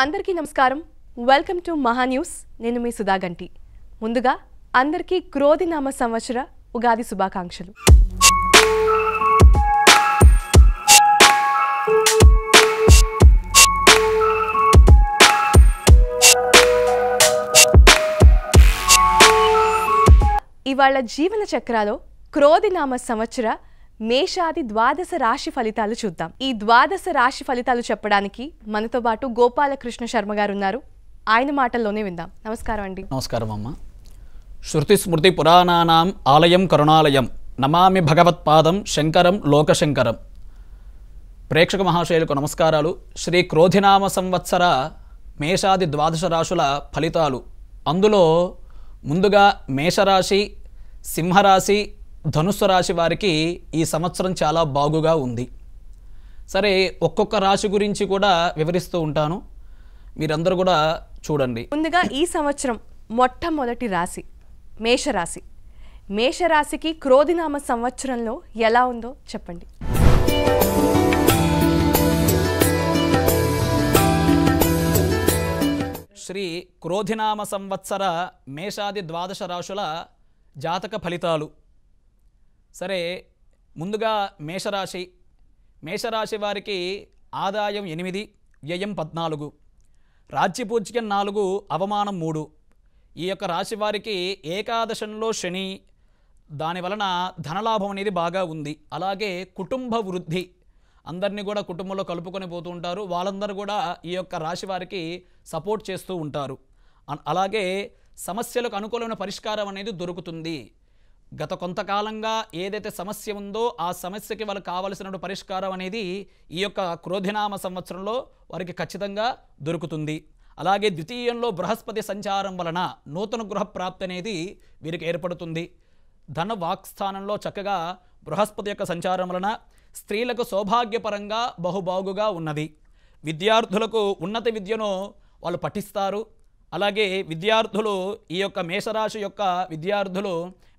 అందరికీ నమస్కారం. Welcome to మహా న్యూస్. నేను మీ సుధా గంటి. ముందుగా అందరికీ క్రోధినామ సంవత్సర ఉగాది శుభాకాంక్షలు. ఇవాళ జీవన చక్రాలో క్రోధినామ సంవత్సర మేషాది ద్వాదశ రాశి ఫలితాలు చూద్దాం. ఈ ద్వాదశ రాశి ఫలితాలు చెప్పడానికి మనతో పాటు గోపాలకృష్ణ శర్మ గారు ఉన్నారు. ఆయన మాటల్లోనే విందాం. నమస్కారం అండి. నమస్కారం అమ్మ. శృతి స్మృతి పురాణానాం ఆలయం కరుణాలయం నమామి భగవత్పాదం శంకరం లోకశంకరం. ప్రేక్షక మహాశయులకు నమస్కారాలు. శ్రీ క్రోధినామ సంవత్సర మేషాది ద్వాదశ రాశుల ఫలితాలు. అందులో ముందుగా మేషరాశి, సింహరాశి, ధనుస్సు రాశి వారికి ఈ సంవత్సరం చాలా బాగుగా ఉంది. సరే, ఒక్కొక్క రాశి గురించి కూడా వివరిస్తూ ఉంటాను, మీరందరూ కూడా చూడండి. ముందుగా ఈ సంవత్సరం మొట్టమొదటి రాశి మేషరాశి. మేషరాశికి క్రోధినామ సంవత్సరంలో ఎలా ఉందో చెప్పండి. శ్రీ క్రోధినామ సంవత్సర మేషాది ద్వాదశ రాశుల జాతక ఫలితాలు. సరే, ముందుగా మేషరాశి వారికి ఆదాయం 8, వ్యయం 14, రాజ్యపూజ్యం 4, అవమానం 3. ఈ యొక్క రాశి వారికి ఏకాదశంలో శని, దానివలన ధనలాభం అనేది బాగా ఉంది. అలాగే కుటుంబ వృద్ధి, అందరినీ కూడా కుటుంబంలో కలుపుకొని పోతూ ఉంటారు. వాళ్ళందరూ కూడా ఈ యొక్క రాశి వారికి సపోర్ట్ చేస్తూ ఉంటారు. అలాగే సమస్యలకు అనుకూలమైన పరిష్కారం అనేది దొరుకుతుంది. గత కొంతకాలంగా ఏదైతే సమస్య ఉందో ఆ సమస్యకి వాళ్ళకి కావలసిన పరిష్కారం అనేది ఈ యొక్క క్రోధినామ సంవత్సరంలో వారికి ఖచ్చితంగా దొరుకుతుంది. అలాగే ద్వితీయంలో బృహస్పతి సంచారం వలన నూతన గృహ ప్రాప్తి అనేది వీరికి ఏర్పడుతుంది. ధన వాక్స్థానంలో చక్కగా బృహస్పతి యొక్క సంచారం వలన స్త్రీలకు సౌభాగ్యపరంగా బహుబాగుగా ఉన్నది. విద్యార్థులకు ఉన్నత విద్యను వాళ్ళు పఠిస్తారు. అలాగే విద్యార్థులు, ఈ యొక్క మేషరాశి యొక్క విద్యార్థులు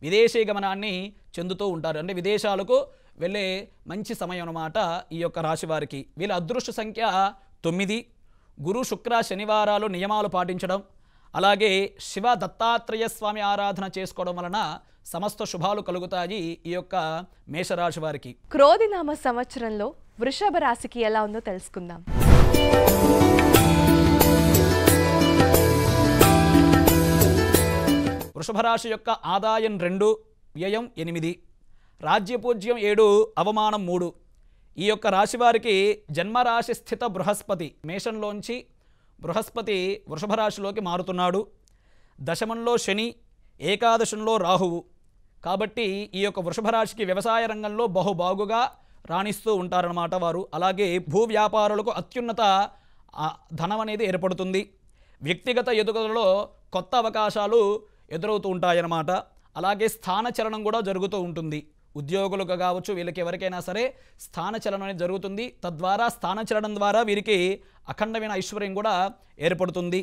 విదేశీ గమనాన్ని చెందుతూ ఉంటారు. అంటే విదేశాలకు వెళ్ళే మంచి సమయం అన్నమాట ఈ యొక్క రాశి వారికి. వీళ్ళ అదృష్ట సంఖ్య 9. గురు, శుక్ర, శనివారాలు నియమాలు పాటించడం, అలాగే శివ దత్తాత్రేయ స్వామి ఆరాధన చేసుకోవడం వలన సమస్త శుభాలు కలుగుతాయి ఈ యొక్క మేషరాశి వారికి. క్రోధినామ సంవత్సరంలో వృషభ రాశికి ఎలా ఉందో తెలుసుకుందాం. వృషభ రాశి యొక్క ఆదాయం 2, వ్యయం 8, రాజ్యపూజ్యం 7, అవమానం 3. ఈ యొక్క రాశి వారికి జన్మరాశి స్థిత బృహస్పతి మేషంలోంచి బృహస్పతి వృషభ రాశిలోకి మారుతున్నాడు. దశమంలో శని, ఏకాదశంలో రాహువు. కాబట్టి ఈ యొక్క వృషభ రాశికి వ్యవసాయ రంగంలో బహుబాగుగా రాణిస్తూ ఉంటారన్నమాట వారు. అలాగే భూ వ్యాపారులకు అత్యున్నత ధనం అనేది ఏర్పడుతుంది. వ్యక్తిగత ఎదుగుదలలో కొత్త అవకాశాలు ఎదురవుతూ ఉంటాయన్నమాట. అలాగే స్థానచలనం కూడా జరుగుతూ ఉంటుంది. ఉద్యోగులకు కావచ్చు, వీళ్ళకి ఎవరికైనా సరే స్థానచలనం అనేది జరుగుతుంది. తద్వారా స్థానచలనం ద్వారా వీరికి అఖండమైన ఐశ్వర్యం కూడా ఏర్పడుతుంది.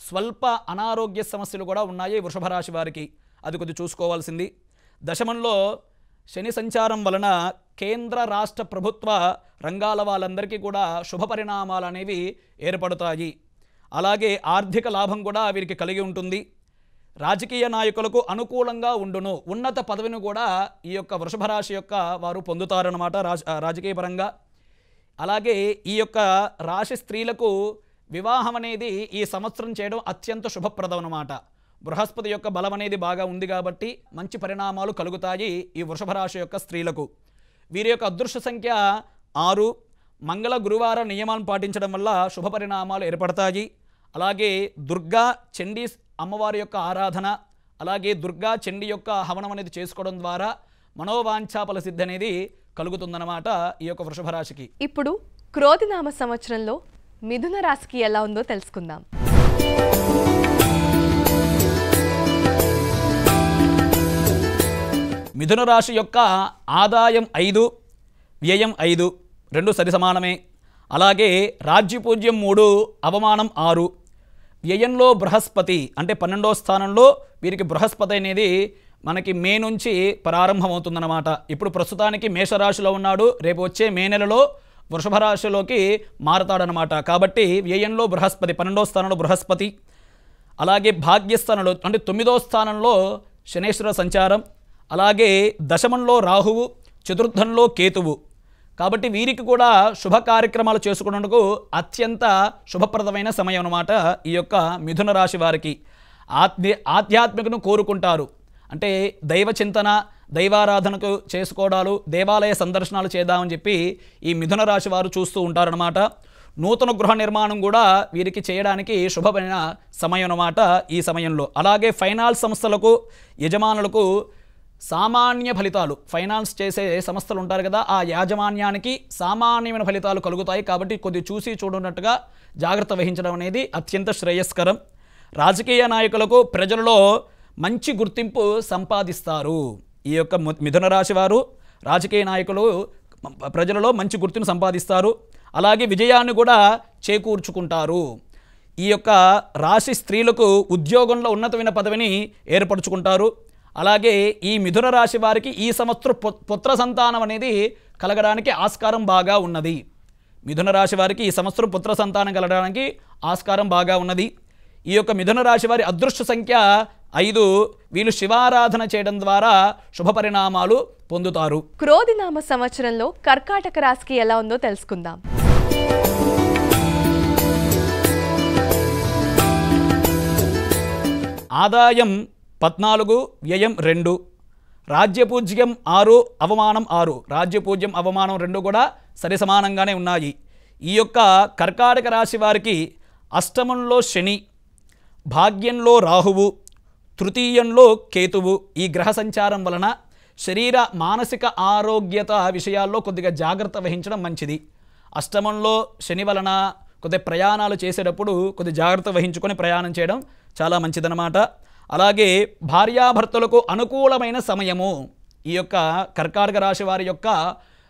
స్వల్ప అనారోగ్య సమస్యలు కూడా ఉన్నాయి వృషభ రాశి వారికి, అది కొద్దిగా చూసుకోవాల్సింది. దశమంలో శని సంచారం వలన కేంద్ర రాష్ట్ర ప్రభుత్వ రంగాల వాళ్ళందరికీ కూడా శుభ పరిణామాలు అనేవి ఏర్పడతాయి. అలాగే ఆర్థిక లాభం కూడా వీరికి కలిగి ఉంటుంది. రాజకీయ నాయకులకు అనుకూలంగా ఉండును. ఉన్నత పదవిని కూడా ఈ యొక్క వృషభ రాశి యొక్క వారు పొందుతారన్నమాట రాజకీయ పరంగా. అలాగే ఈ యొక్క రాశి స్త్రీలకు వివాహం అనేది ఈ సంవత్సరం చేయడం అత్యంత శుభప్రదం అన్నమాట. బృహస్పతి యొక్క బలం అనేది బాగా ఉంది కాబట్టి మంచి పరిణామాలు కలుగుతాయి ఈ వృషభ రాశి యొక్క స్త్రీలకు. వీరి యొక్క అదృష్ట సంఖ్య 6. మంగళ, గురువారం నియమాలను పాటించడం వల్ల శుభ పరిణామాలు ఏర్పడతాయి. అలాగే దుర్గా చండీ అమ్మవారి యొక్క ఆరాధన, అలాగే దుర్గా చండీ యొక్క హవనం అనేది చేసుకోవడం ద్వారా మనోవాంఛాఫల సిద్ధి అనేది కలుగుతుందన్నమాట ఈ యొక్క వృషభ రాశికి. ఇప్పుడు క్రోధినామ సంవత్సరంలో మిథున రాశికి ఎలా ఉందో తెలుసుకుందాం. మిథున రాశి యొక్క ఆదాయం 5, వ్యయం 5, 2 సరి సమానమే. అలాగే రాజ్యపూజ్యం 3, అవమానం 6. వ్యయంలో బృహస్పతి అంటే 12వ స్థానంలో వీరికి బృహస్పతి అనేది మనకి మే నుంచి ప్రారంభమవుతుందన్నమాట. ఇప్పుడు ప్రస్తుతానికి మేషరాశిలో ఉన్నాడు. రేపు వచ్చే మే నెలలో వృషభ రాశిలోకి మారతాడనమాట. కాబట్టి వ్యయంలో బృహస్పతి, 12వ స్థానంలో బృహస్పతి, అలాగే భాగ్యస్థానంలో అంటే 9వ స్థానంలో శనేశ్వర సంచారం, అలాగే దశమంలో రాహువు, చతుర్థంలో కేతువు. కాబట్టి వీరికి కూడా శుభ కార్యక్రమాలు చేసుకునేందుకు అత్యంత శుభప్రదమైన సమయం అన్నమాట ఈ యొక్క మిథున రాశి వారికి. ఆధ్యాత్మికను కోరుకుంటారు, అంటే దైవ చింతన, దైవారాధనకు చేసుకోవడాలు, దేవాలయ సందర్శనాలు చేద్దామని చెప్పి ఈ మిథున రాశి వారు చూస్తూ ఉంటారన్నమాట. నూతన గృహ నిర్మాణం కూడా వీరికి చేయడానికి శుభమైన సమయం అన్నమాట ఈ సమయంలో. అలాగే ఫైనాన్స్ సంస్థలకు, యజమానులకు సామాన్య ఫలితాలు, ఫైనాన్స్ చేసే సంస్థలు ఉంటారు కదా, ఆ యాజమాన్యానికి సామాన్యమైన ఫలితాలు కలుగుతాయి. కాబట్టి కొద్ది చూసి చూడనట్టుగా జాగ్రత్త వహించడం అనేది అత్యంత శ్రేయస్కరం. రాజకీయ నాయకులకు ప్రజలలో మంచి గుర్తింపు సంపాదిస్తారు. ఈ యొక్క మిథున రాశి వారు రాజకీయ నాయకులు ప్రజలలో మంచి గుర్తింపు సంపాదిస్తారు, అలాగే విజయాన్ని కూడా చేకూర్చుకుంటారు. ఈ యొక్క రాశి స్త్రీలకు ఉద్యోగంలో ఉన్నతమైన పదవిని ఏర్పరచుకుంటారు. అలాగే ఈ మిథున రాశి వారికి ఈ సంవత్సరం పుత్ర సంతానం అనేది కలగడానికి ఆస్కారం బాగా ఉన్నది. మిథున రాశి వారికి ఈ సంవత్సరం పుత్ర సంతానం కలగడానికి ఆస్కారం బాగా ఉన్నది. ఈ యొక్క మిథున రాశి వారి అదృష్ట సంఖ్య 5. వీళ్ళు శివారాధన చేయడం ద్వారా శుభ పరిణామాలు పొందుతారు. క్రోధినామ సంవత్సరంలో కర్కాటక రాశికి ఎలా ఉందో తెలుసుకుందాం. ఆదాయం 14, వ్యయం 2, రాజ్యపూజ్యం 6, అవమానం 6. రాజ్యపూజ్యం, అవమానం 2 కూడా సరి సమానంగానే ఉన్నాయి. ఈ యొక్క కర్కాటక రాశి వారికి అష్టమంలో శని, భాగ్యంలో రాహువు, తృతీయంలో కేతువు ఈ గ్రహ సంచారం వలన శరీర మానసిక ఆరోగ్యత విషయాల్లో కొద్దిగా జాగ్రత్త వహించడం మంచిది. అష్టమంలో శని వలన కొద్దిగా ప్రయాణాలు చేసేటప్పుడు కొద్ది జాగ్రత్త వహించుకొని ప్రయాణం చేయడం చాలా మంచిదన్నమాట. అలాగే భార్యాభర్తలకు అనుకూలమైన సమయము. ఈ యొక్క కర్కాటక రాశి వారి యొక్క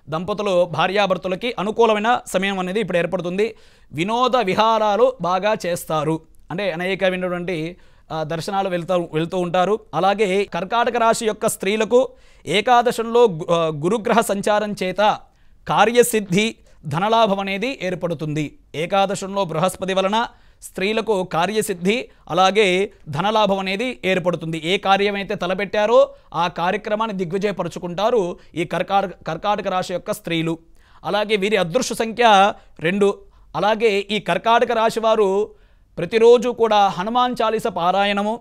దంపతులు భార్యాభర్తలకి అనుకూలమైన సమయం అనేది ఇప్పుడు ఏర్పడుతుంది. వినోద విహారాలు బాగా చేస్తారు, అంటే అనేకమైనటువంటి దర్శనాలు వెళ్తూ ఉంటారు. అలాగే కర్కాటక రాశి యొక్క స్త్రీలకు ఏకాదశంలో గురుగ్రహ సంచారం చేత కార్యసిద్ధి, ధనలాభం అనేది ఏర్పడుతుంది. ఏకాదశంలో బృహస్పతి వలన స్త్రీలకు కార్యసిద్ధి, అలాగే ధనలాభం అనేది ఏర్పడుతుంది. ఏ కార్యమైతే తలపెట్టారో ఆ కార్యక్రమాన్ని దిగ్విజయపరుచుకుంటారు ఈ కర్కాటక రాశి యొక్క స్త్రీలు. అలాగే వీరి అదృష్ట సంఖ్య 2. అలాగే ఈ కర్కాటక రాశి వారు ప్రతిరోజు కూడా హనుమాన్ చాలీస పారాయణము,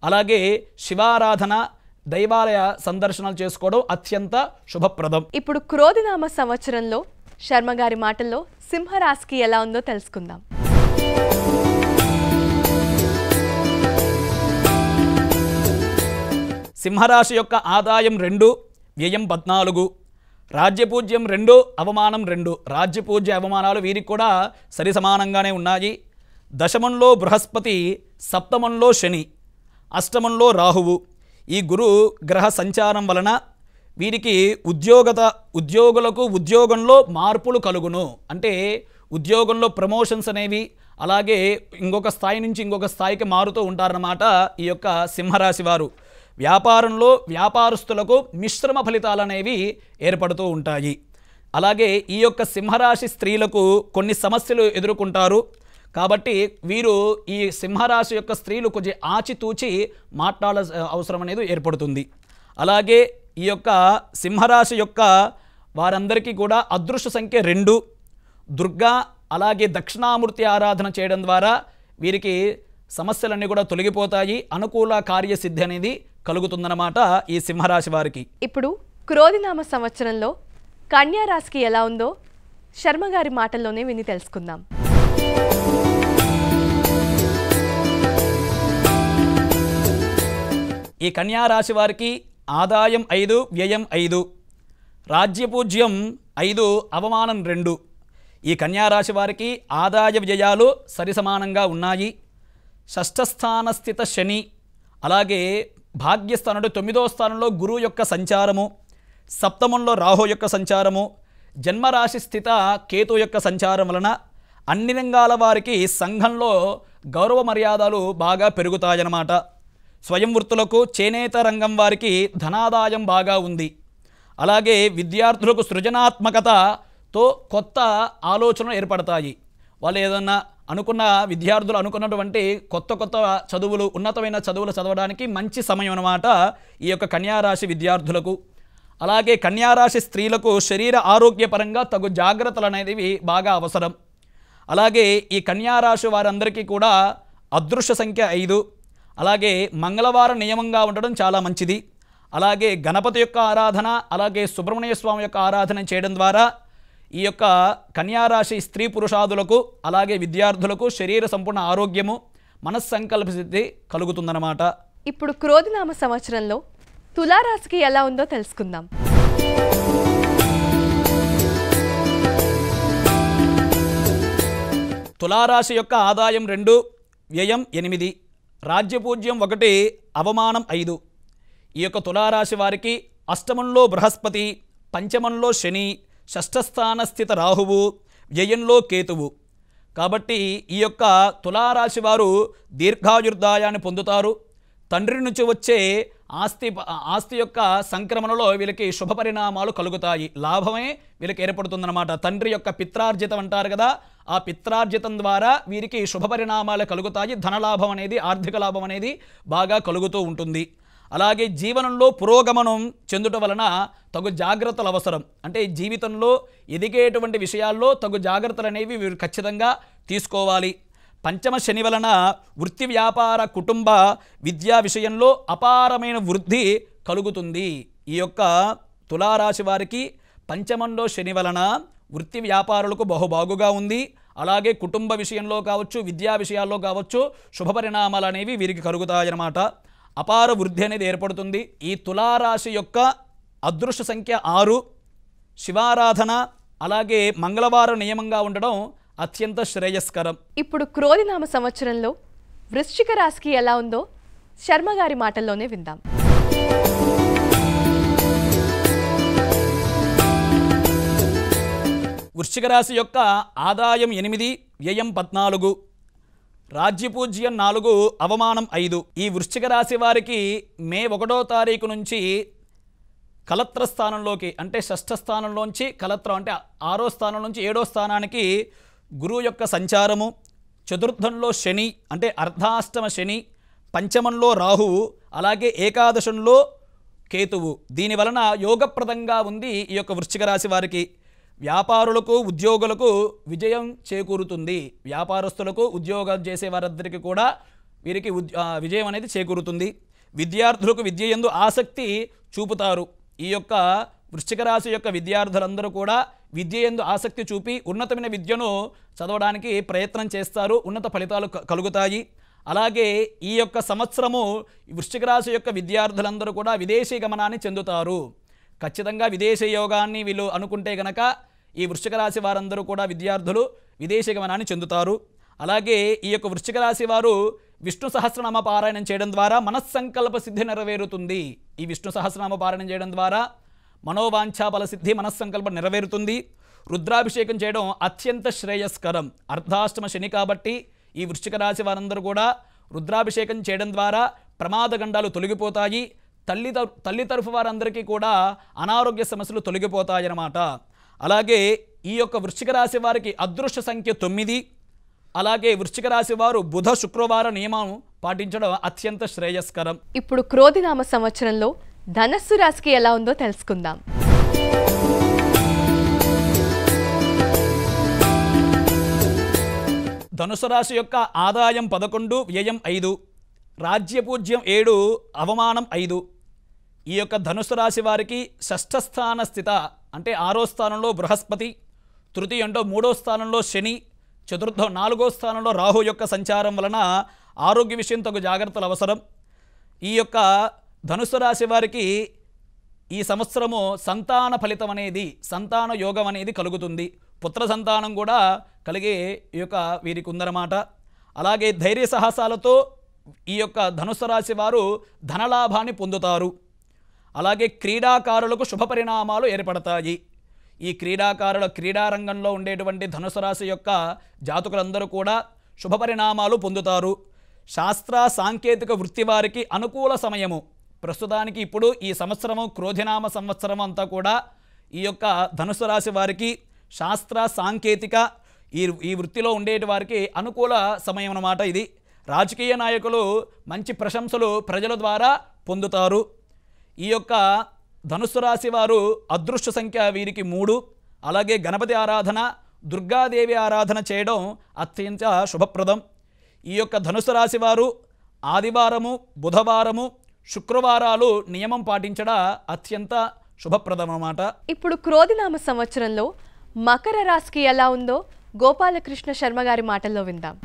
అలాగే శివారాధన, దైవాలయ సందర్శనాలు చేసుకోవడం అత్యంత శుభప్రదం. ఇప్పుడు క్రోధినామ సంవత్సరంలో శర్మ గారి మాటల్లో సింహరాశికి ఎలా ఉందో తెలుసుకుందాం. సింహరాశి యొక్క ఆదాయం 2, వ్యయం 14, రాజ్యపూజ్యం 2, అవమానం 2. రాజ్యపూజ్య అవమానాలు వీరికి కూడా సరి సమానంగానే ఉన్నాయి. దశమంలో బృహస్పతి, సప్తమంలో శని, అష్టమంలో రాహువు. ఈ గురు గ్రహ సంచారం వలన వీరికి ఉద్యోగులకు ఉద్యోగంలో మార్పులు కలుగును. అంటే ఉద్యోగంలో ప్రమోషన్స్ అనేవి, అలాగే ఇంకొక స్థాయి నుంచి ఇంకొక స్థాయికి మారుతూ ఉంటారన్నమాట ఈ యొక్క సింహరాశి వారు. వ్యాపారంలో వ్యాపారస్తులకు మిశ్రమ ఫలితాలు అనేవి ఏర్పడుతూ ఉంటాయి. అలాగే ఈ యొక్క సింహరాశి స్త్రీలకు కొన్ని సమస్యలు ఎదుర్కొంటారు. కాబట్టి వీరు ఈ సింహరాశి యొక్క స్త్రీలు కొంచెం ఆచితూచి మాట్లాడ అవసరం అనేది ఏర్పడుతుంది. అలాగే ఈ యొక్క సింహరాశి యొక్క వారందరికీ కూడా అదృష్ట సంఖ్య 2. దుర్గా అలాగే దక్షిణామూర్తి ఆరాధన చేయడం ద్వారా వీరికి సమస్యలన్నీ కూడా తొలగిపోతాయి. అనుకూల కార్యసిద్ధి అనేది కలుగుతుందన్నమాట ఈ సింహరాశి వారికి. ఇప్పుడు క్రోధినామ సంవత్సరంలో కన్యా రాశికి ఎలా ఉందో శర్మ గారి మాటల్లోనే విని తెలుసుకుందాం. ఈ కన్యా రాశి వారికి ఆదాయం 5, వ్యయం 5, రాజ్యపూజ్యం 5, అవమానం 2. ఈ కన్యా రాశి వారికి ఆదాయ వ్యయాలు సరిసమానంగా ఉన్నాయి. షష్ఠస్థాన స్థిత శని, అలాగే భాగ్యస్థానుడు 9వ స్థానంలో గురువు యొక్క సంచారము, సప్తమంలో రాహు యొక్క సంచారము, జన్మరాశి స్థిత కేతు యొక్క సంచారం వలన అన్ని రంగాల వారికి సంఘంలో గౌరవ మర్యాదలు బాగా పెరుగుతాయన్నమాట. స్వయం వృత్తులకు, చేనేత రంగం వారికి ధనాదాయం బాగా ఉంది. అలాగే విద్యార్థులకు సృజనాత్మకత తో కొత్త ఆలోచనలు ఏర్పడతాయి. వాళ్ళు ఏదన్నా విద్యార్థులు అనుకున్నటువంటి కొత్త చదువులు, ఉన్నతమైన చదువులు చదవడానికి మంచి సమయం అన్నమాట ఈ యొక్క కన్యారాశి విద్యార్థులకు. అలాగే కన్యారాశి స్త్రీలకు శరీర ఆరోగ్యపరంగా తగు జాగ్రత్తలు అనేవి బాగా అవసరం. అలాగే ఈ కన్యారాశి వారందరికీ కూడా అదృశ్య సంఖ్య 5. అలాగే మంగళవారం నియమంగా ఉండడం చాలా మంచిది. అలాగే గణపతి యొక్క ఆరాధన, అలాగే సుబ్రహ్మణ్య స్వామి యొక్క ఆరాధన చేయడం ద్వారా ఈ యొక్క కన్యారాశి స్త్రీ పురుషాదులకు, అలాగే విద్యార్థులకు శరీర సంపూర్ణ ఆరోగ్యము, మనస్సంకల్ప సిద్ధి కలుగుతుందన్నమాట. ఇప్పుడు క్రోధినామ సంవత్సరంలో తులారాశికి ఎలా ఉందో తెలుసుకుందాం. తులారాశి యొక్క ఆదాయం 2, వ్యయం 8, రాజ్యపూజ్యం 1, అవమానం 5. ఈ యొక్క తులారాశి వారికి అష్టమంలో బృహస్పతి, పంచమంలో శని, షష్ఠస్థాన స్థిత రాహువు, వ్యయంలో కేతువు. కాబట్టి ఈ యొక్క తులారాశి వారు దీర్ఘాయుర్దాయాన్ని పొందుతారు. తండ్రి నుంచి వచ్చే ఆస్తి యొక్క సంక్రమణలో వీళ్ళకి శుభ పరిణామాలు కలుగుతాయి. లాభమే వీళ్ళకి ఏర్పడుతుందన్నమాట. తండ్రి యొక్క పిత్రార్జితం అంటారు కదా, ఆ పిత్రార్జితం ద్వారా వీరికి శుభ పరిణామాలు కలుగుతాయి. ధనలాభం అనేది, ఆర్థిక లాభం అనేది బాగా కలుగుతూ ఉంటుంది. అలాగే జీవనంలో పురోగమనం చెందుట వలన తగు జాగ్రత్తలు అవసరం. అంటే జీవితంలో ఎదిగేటువంటి విషయాల్లో తగు జాగ్రత్తలు అనేవి వీరు ఖచ్చితంగా తీసుకోవాలి. పంచమ శని వలన వృత్తి, వ్యాపార, కుటుంబ, విద్యా విషయంలో అపారమైన వృద్ధి కలుగుతుంది. ఈ యొక్క తులారాశి వారికి పంచమంలో శని వలన వృత్తి వ్యాపారులకు బహుబాగుగా ఉంది. అలాగే కుటుంబ విషయంలో కావచ్చు, విద్యా విషయాల్లో కావచ్చు శుభ పరిణామాలు అనేవి వీరికి కలుగుతాయన్నమాట. అపార వృద్ధి అనేది ఏర్పడుతుంది. ఈ తులారాశి యొక్క అదృష్ట సంఖ్య 6, శివారాధన, అలాగే మంగళవారం నియమంగా ఉండడం అత్యంత శ్రేయస్కరం. ఇప్పుడు క్రోధినామ సంవత్సరంలో వృశ్చిక రాశికి ఎలా ఉందో శర్మ గారి మాటల్లోనే విందాం. వృశ్చిక రాశి యొక్క ఆదాయం 8, వ్యయం 14, రాజ్యపూజ్యం 4, అవమానం 5. ఈ వృశ్చిక రాశి వారికి మే 1వ తారీఖు నుంచి కలత్ర స్థానంలోకి, అంటే షష్ఠ స్థానంలోంచి కలత్రం అంటే 6వ స్థానం నుంచి 7వ స్థానానికి గురువు యొక్క సంచారము, చతుర్థంలో శని అంటే అర్ధాష్టమ శని, పంచమంలో రాహువు, అలాగే ఏకాదశంలో కేతువు. దీనివలన యోగప్రదంగా ఉంది ఈ యొక్క వృశ్చిక రాశి వారికి. వ్యాపారులకు, ఉద్యోగులకు విజయం చేకూరుతుంది. వ్యాపారస్తులకు, ఉద్యోగం చేసే వారందరికీ కూడా వీరికి విజయం అనేది చేకూరుతుంది. విద్యార్థులకు విద్య యందు ఆసక్తి చూపుతారు. ఈ యొక్క వృశ్చిక రాశి యొక్క విద్యార్థులందరూ కూడా విద్య యందు ఆసక్తి చూపి ఉన్నతమైన విద్యను చదవడానికి ప్రయత్నం చేస్తారు. ఉన్నత ఫలితాలు కలుగుతాయి. అలాగే ఈ యొక్క సంవత్సరము వృశ్చిక రాశి యొక్క విద్యార్థులందరూ కూడా విదేశీ గమనాన్ని చెందుతారు. ఖచ్చితంగా విదేశీ యోగాన్ని వీళ్ళు అనుకుంటే గనక ఈ వృశ్చిక రాశి వారందరూ కూడా విద్యార్థులు విదేశీ గమనాన్ని చెందుతారు. అలాగే ఈ యొక్క వృశ్చిక రాశి వారు విష్ణు సహస్రనామ పారాయణం చేయడం ద్వారా మనస్సంకల్ప సిద్ధి నెరవేరుతుంది. ఈ విష్ణు సహస్రనామ పారాయణం చేయడం ద్వారా మనోవాంఛా ఫల సిద్ధి, మనస్సంకల్పం నెరవేరుతుంది. రుద్రాభిషేకం చేయడం అత్యంత శ్రేయస్కరం. అర్ధాష్టమ శని కాబట్టి ఈ వృశ్చిక రాశి వారందరూ కూడా రుద్రాభిషేకం చేయడం ద్వారా ప్రమాదగండాలు తొలగిపోతాయి. తల్లి తరఫు వారందరికీ కూడా అనారోగ్య సమస్యలు తొలగిపోతాయన్నమాట. అలాగే ఈ యొక్క వృశ్చిక రాశి వారికి అదృష్ట సంఖ్య 9. అలాగే వృశ్చిక రాశి వారు బుధ, శుక్రవార నియమం పాటించడం అత్యంత శ్రేయస్కరం. ఇప్పుడు క్రోధినామ సంవత్సరంలో ధనస్సు రాశికి ఎలా ఉందో తెలుసుకుందాం. ధనుసు రాశి యొక్క ఆదాయం 11, వ్యయం 5, రాజ్యపూజ్యం 7, అవమానం 5. ఈ యొక్క ధనుసు రాశి వారికి షష్ఠస్థాన స్థిత అంటే 6వ స్థానంలో బృహస్పతి, తృతీయ అంటే 3వ స్థానంలో శని, చతుర్థం 4వ స్థానంలో రాహు యొక్క సంచారం వలన ఆరోగ్య విషయం తగు జాగ్రత్తలు అవసరం. ఈ యొక్క ధనుసు రాశి వారికి ఈ సంవత్సరము సంతాన ఫలితం అనేది, సంతాన యోగం అనేది కలుగుతుంది. పుత్ర సంతానం కూడా కలిగే ఈ యొక్క వీరికి ఉందన్నమాట. అలాగే ధైర్య సాహసాలతో ఈ యొక్క ధనుసు రాశి వారు ధనలాభాన్ని పొందుతారు. అలాగే క్రీడాకారులకు శుభ పరిణామాలు ఏర్పడతాయి. ఈ క్రీడారంగంలో ఉండేటువంటి ధనుసు రాశి యొక్క జాతకులందరూ కూడా శుభ పరిణామాలు పొందుతారు. శాస్త్ర సాంకేతిక వృత్తి వారికి అనుకూల సమయము. ప్రస్తుతానికి ఇప్పుడు ఈ సంవత్సరము క్రోధినామ సంవత్సరం అంతా కూడా ఈ యొక్క ధనుసు రాశి వారికి శాస్త్ర సాంకేతిక ఈ వృత్తిలో ఉండేటి వారికి అనుకూల సమయం అన్నమాట ఇది. రాజకీయ నాయకులు మంచి ప్రశంసలు ప్రజల ద్వారా పొందుతారు. ఈ యొక్క ధనుస్సు రాశి వారు అదృష్ట సంఖ్య వీరికి 3. అలాగే గణపతి ఆరాధన, దుర్గాదేవి ఆరాధన చేయడం అత్యంత శుభప్రదం. ఈ యొక్క ధనుస్సు రాశి వారు ఆదివారము, బుధవారము, శుక్రవారాలు నియమం పాటించడం అత్యంత శుభప్రదం అన్నమాట. ఇప్పుడు క్రోధినామ సంవత్సరంలో మకర రాశికి ఎలా ఉందో గోపాలకృష్ణ శర్మ గారి మాటల్లో విందాం.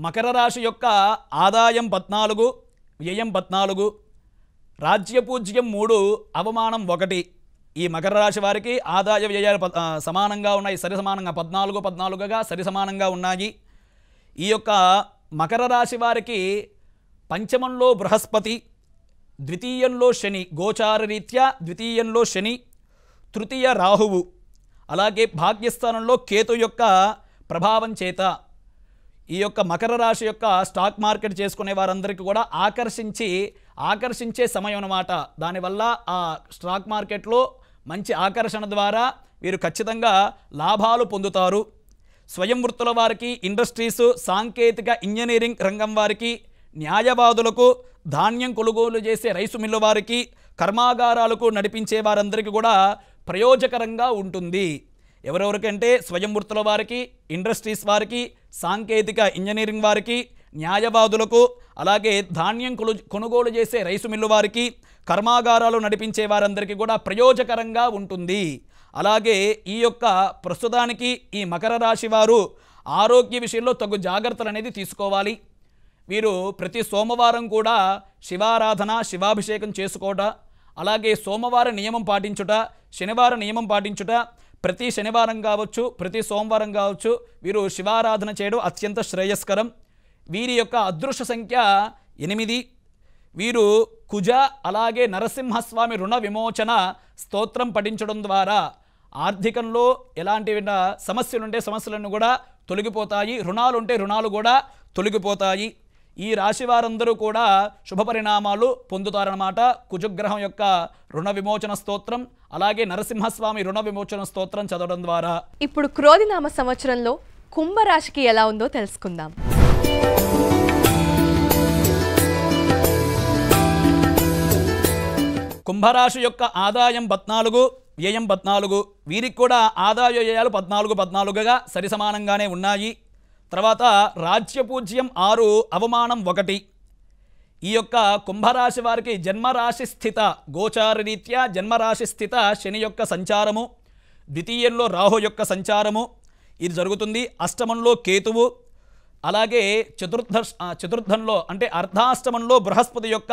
మకర రాశి యొక్క ఆదాయం 14, వ్యయం 14, రాజ్యపూజ్యం 3, అవమానం 1. ఈ మకర రాశి వారికి ఆదాయ వ్యయాలు సమానంగా ఉన్నాయి, సరి సమానంగా 14గా సరి సమానంగా ఉన్నాయి. ఈ యొక్క మకర రాశి వారికి పంచమంలో బృహస్పతి, ద్వితీయంలో శని, గోచారరీత్యా ద్వితీయంలో శని, తృతీయ రాహువు, అలాగే భాగ్యస్థానంలో కేతు యొక్క ప్రభావం చేత ఈ యొక్క మకర రాశి యొక్క స్టాక్ మార్కెట్ చేసుకునే వారందరికీ కూడా ఆకర్షించే సమయం అన్నమాట. దానివల్ల ఆ స్టాక్ మార్కెట్లో మంచి ఆకర్షణ ద్వారా వీరు ఖచ్చితంగా లాభాలు పొందుతారు. స్వయం వృత్తుల వారికి, ఇండస్ట్రీస్, సాంకేతిక ఇంజనీరింగ్ రంగం వారికి, న్యాయవాదులకు, ధాన్యం కొనుగోలు చేసే రైసు మిల్లు వారికి, కర్మాగారాలకు నడిపించే వారందరికీ కూడా ప్రయోజకరంగా ఉంటుంది. ఎవరెవరికంటే స్వయం వృత్తుల వారికి, ఇండస్ట్రీస్ వారికి, సాంకేతిక ఇంజనీరింగ్ వారికి, న్యాయవాదులకు, అలాగే ధాన్యం కొనుగోలు చేసే రైసు మిల్లు వారికి, కర్మాగారాలు నడిపించే వారందరికీ కూడా ప్రయోజకరంగా ఉంటుంది. అలాగే ఈ యొక్క ప్రస్తుతానికి ఈ మకర రాశి వారు ఆరోగ్య విషయంలో తగు జాగ్రత్తలు అనేది తీసుకోవాలి. వీరు ప్రతి సోమవారం కూడా శివారాధన, శివాభిషేకం చేసుకోవట, అలాగే సోమవారం నియమం పాటించుట, శనివారం నియమం పాటించుట, ప్రతి శనివారం కావచ్చు, ప్రతి సోమవారం కావచ్చు వీరు శివారాధన చేయడం అత్యంత శ్రేయస్కరం. వీరి యొక్క అదృష్ట సంఖ్య 8. వీరు కుజ, అలాగే నరసింహస్వామి రుణ విమోచన స్తోత్రం పఠించడం ద్వారా ఆర్థికంలో ఎలాంటి సమస్యలుంటే సమస్యలను కూడా తొలగిపోతాయి, రుణాలుంటే రుణాలు కూడా తొలగిపోతాయి. ఈ రాశి వారందరూ కూడా శుభ పరిణామాలు పొందుతారన్నమాట. కుజగ్రహం యొక్క రుణ విమోచన స్తోత్రం, అలాగే నరసింహస్వామి రుణ విమోచన స్తోత్రం చదవడం ద్వారా. ఇప్పుడు క్రోధినామ సంవత్సరంలో కుంభరాశికి ఎలా ఉందో తెలుసుకుందాం. కుంభరాశి యొక్క ఆదాయం 14, వ్యయం 14. వీరికి కూడా ఆదాయ వ్యయాలు 14గా సరి సమానంగానే ఉన్నాయి. తర్వాత రాజ్యపూజ్యం 6, అవమానం 1. ఈ యొక్క కుంభరాశి వారికి జన్మరాశి స్థిత, గోచారరీత్యా జన్మరాశి స్థిత శని యొక్క సంచారము, ద్వితీయంలో రాహు యొక్క సంచారము ఇది జరుగుతుంది. అష్టమంలో కేతువు, అలాగే చతుర్థంలో అంటే అర్ధాష్టమంలో బృహస్పతి యొక్క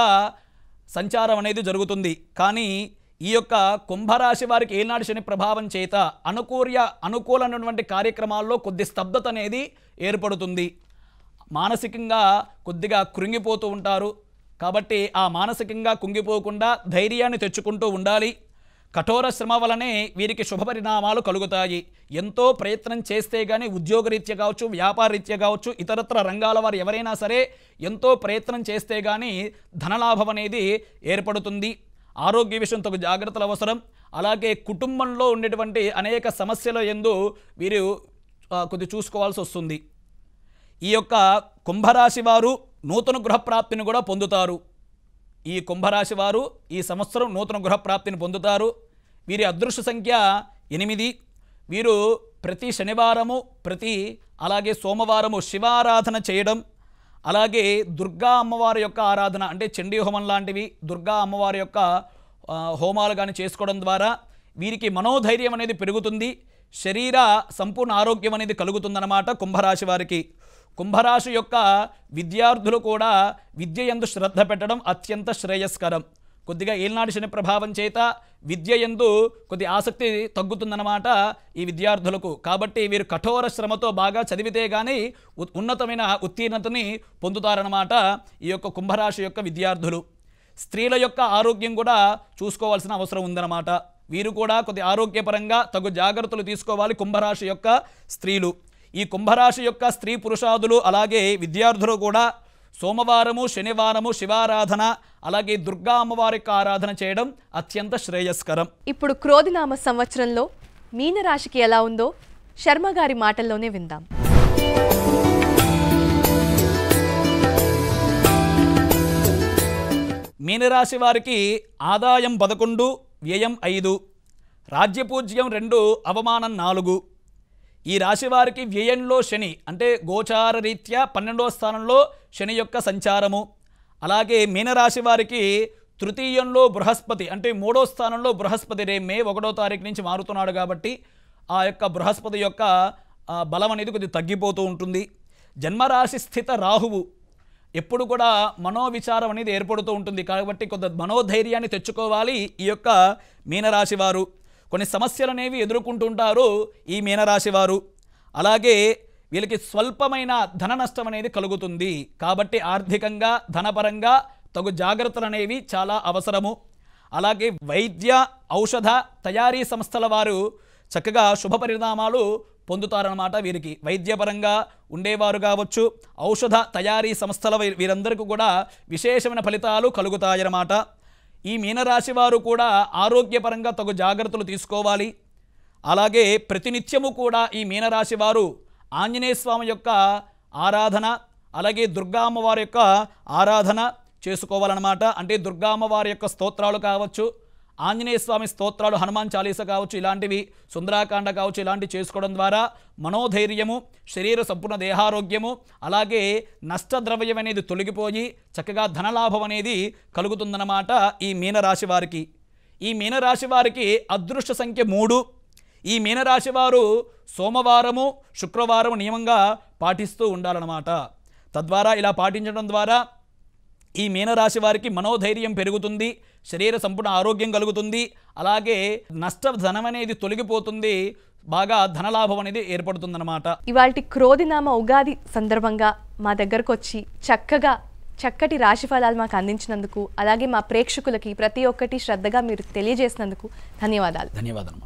సంచారం అనేది జరుగుతుంది. కానీ ఈ యొక్క కుంభరాశి వారికి ఏనాడు శని ప్రభావం చేత అనుకూలమైనటువంటి కార్యక్రమాల్లో కొద్ది స్తబ్దత అనేది ఏర్పడుతుంది. మానసికంగా కొద్దిగా కృంగిపోతూ ఉంటారు. కాబట్టి ఆ మానసికంగా కుంగిపోకుండా ధైర్యాన్ని తెచ్చుకుంటూ ఉండాలి. కఠోర శ్రమ వలనే వీరికి శుభ పరిణామాలు కలుగుతాయి. ఎంతో ప్రయత్నం చేస్తే కానీ ఉద్యోగరీత్యా కావచ్చు, వ్యాపారరీత్యా కావచ్చు, ఇతరత్ర రంగాల వారు ఎవరైనా సరే ఎంతో ప్రయత్నం చేస్తే కానీ ధనలాభం అనేది ఏర్పడుతుంది. ఆరోగ్య విషయం తగు జాగ్రత్తలు అవసరం. అలాగే కుటుంబంలో ఉండేటువంటి అనేక సమస్యల యందు వీరు కొద్ది చూసుకోవాల్సి వస్తుంది. ఈ యొక్క కుంభరాశి వారు నూతన గృహప్రాప్తిని కూడా పొందుతారు. ఈ కుంభరాశి వారు ఈ సంవత్సరం నూతన గృహప్రాప్తిని పొందుతారు. వీరి అదృష్ట సంఖ్య 8. వీరు ప్రతి శనివారము, అలాగే సోమవారము శివారాధన చేయడం, అలాగే దుర్గా అమ్మవారి యొక్క ఆరాధన అంటే చండీ హోమం లాంటివి దుర్గా అమ్మవారి యొక్క హోమాలు కానీ చేసుకోవడం ద్వారా వీరికి మనోధైర్యం అనేది పెరుగుతుంది. శరీర సంపూర్ణ ఆరోగ్యం అనేది కలుగుతుందన్నమాట కుంభరాశి వారికి. కుంభరాశి యొక్క విద్యార్థులు కూడా విద్య యందు శ్రద్ధ పెట్టడం అత్యంత శ్రేయస్కరం. కొద్దిగా ఏల్నాడు శని ప్రభావం చేత విద్య యందు కొద్ది ఆసక్తి తగ్గుతుందన్నమాట ఈ విద్యార్థులకు. కాబట్టి వీరు కఠోర శ్రమతో బాగా చదివితే కానీ ఉన్నతమైన ఉత్తీర్ణతని పొందుతారన్నమాట ఈ యొక్క కుంభరాశి యొక్క విద్యార్థులు. స్త్రీల యొక్క ఆరోగ్యం కూడా చూసుకోవాల్సిన అవసరం ఉందన్నమాట. వీరు కూడా కొద్ది ఆరోగ్యపరంగా తగు జాగ్రత్తలు తీసుకోవాలి కుంభరాశి యొక్క స్త్రీలు. ఈ కుంభరాశి యొక్క స్త్రీ పురుషాదులు అలాగే విద్యార్థులు కూడా సోమవారము శనివారము శివారాధన అలాగే దుర్గా అమ్మవారి యొక్క ఆరాధన చేయడం అత్యంత శ్రేయస్కరం. ఇప్పుడు క్రోధినామ సంవత్సరంలో మీనరాశికి ఎలా ఉందో శర్మ గారి మాటల్లోనే విందాం. మీనరాశి వారికి ఆదాయం 11, వ్యయం 5, రాజ్యపూజ్యం 2, అవమానం 4. ఈ రాశి వారికి వ్యయంలో శని అంటే గోచార రీత్యా 12వ స్థానంలో శని యొక్క సంచారము. అలాగే మీనరాశి వారికి తృతీయంలో బృహస్పతి అంటే 3వ స్థానంలో బృహస్పతి మే 1వ తారీఖు నుంచి మారుతున్నాడు కాబట్టి ఆ యొక్క బృహస్పతి యొక్క బలం అనేది కొద్దిగా తగ్గిపోతూ ఉంటుంది. జన్మరాశి స్థిత రాహువు ఎప్పుడు కూడా మనోవిచారం అనేది ఏర్పడుతూ ఉంటుంది కాబట్టి కొంత మనోధైర్యాన్ని తెచ్చుకోవాలి ఈ యొక్క మీనరాశి వారు. కొన్ని సమస్యలు అనేవి ఎదుర్కొంటుంటారు ఈ మీనరాశి వారు. అలాగే వీళ్ళకి స్వల్పమైన ధన నష్టం అనేది కలుగుతుంది కాబట్టి ఆర్థికంగా ధనపరంగా తగు జాగ్రత్తలు అనేవి చాలా అవసరము. అలాగే వైద్య ఔషధ తయారీ సంస్థల వారు చక్కగా శుభ పరిణామాలు పొందుతారన్నమాట. వీరికి వైద్యపరంగా ఉండేవారు కావచ్చు, ఔషధ తయారీ సంస్థల వీరందరికీ కూడా విశేషమైన ఫలితాలు కలుగుతాయన్నమాట. ఈ మీనరాశి వారు కూడా ఆరోగ్యపరంగా తగు జాగ్రత్తలు తీసుకోవాలి. అలాగే ప్రతినిత్యము కూడా ఈ మీనరాశి వారు ఆంజనేయ స్వామి యొక్క ఆరాధన అలాగే దుర్గా అమ్మవారి యొక్క ఆరాధన చేసుకోవాలన్నమాట. అంటే దుర్గా అమ్మవారి యొక్క స్తోత్రాలు కావచ్చు, ఆంజనేయ స్వామి స్తోత్రాలు, హనుమాన్ చాలీస కావచ్చు, ఇలాంటివి సుందరాకాండ కావచ్చు, ఇలాంటివి చేసుకోవడం ద్వారా మనోధైర్యము, శరీర సంపూర్ణ దేహారోగ్యము అలాగే నష్టద్రవ్యం అనేది తొలగిపోయి చక్కగా ధనలాభం అనేది కలుగుతుందన్నమాట ఈ మీనరాశి వారికి. ఈ మీనరాశి వారికి అదృష్ట సంఖ్య 3. ఈ మీనరాశి వారు సోమవారము శుక్రవారం నియమంగా పాటిస్తూ ఉండాలన్నమాట. తద్వారా ఇలా పాటించడం ద్వారా ఈ మీనరాశి వారికి మనోధైర్యం పెరుగుతుంది, శరీర సంపూర్ణ ఆరోగ్యం కలుగుతుంది, అలాగే నష్ట ధనం అనేది తొలగిపోతుంది, బాగా ధనలాభం అనేది ఏర్పడుతుందన్నమాట. ఇవాల్టి క్రోధినామ ఉగాది సందర్భంగా మా దగ్గరకు వచ్చి చక్కటి రాశి ఫలాలు మాకు అందించినందుకు అలాగే మా ప్రేక్షకులకి ప్రతి ఒక్కటి శ్రద్ధగా మీరు తెలియజేసినందుకు ధన్యవాదాలు. ధన్యవాదాలు.